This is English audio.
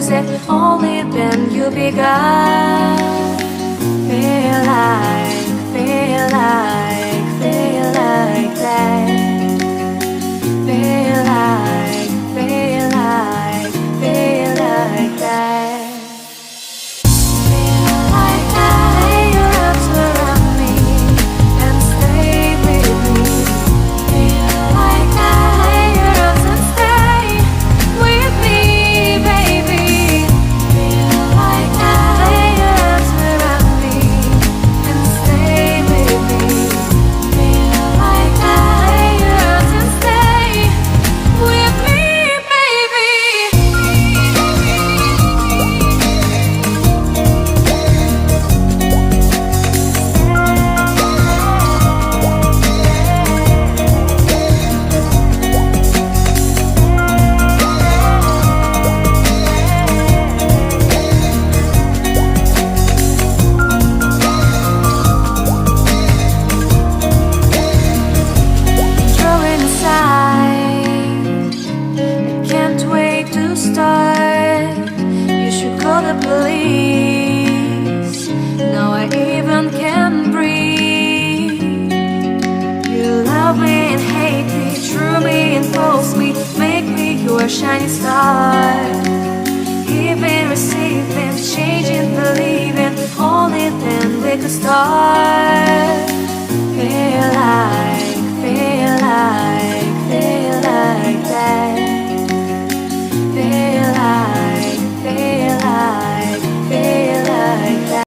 lose it, only then you begun. Feel like, feel like, feel like that. Feel like, feel like, feel like that. Feel like lay your arms around me and stay with me. Feel like lay your arms and stay with me, baby. Feel like lay your arms around me and stay with me. Feel like lay your arms and stay with me, baby. Throwing aside, I can't wait to start. You should call the police. Now I even can breathe. You love me and hate me, true me and false me, make me your shining star. Giving, receiving, changing, believing, only then we could start. Feel like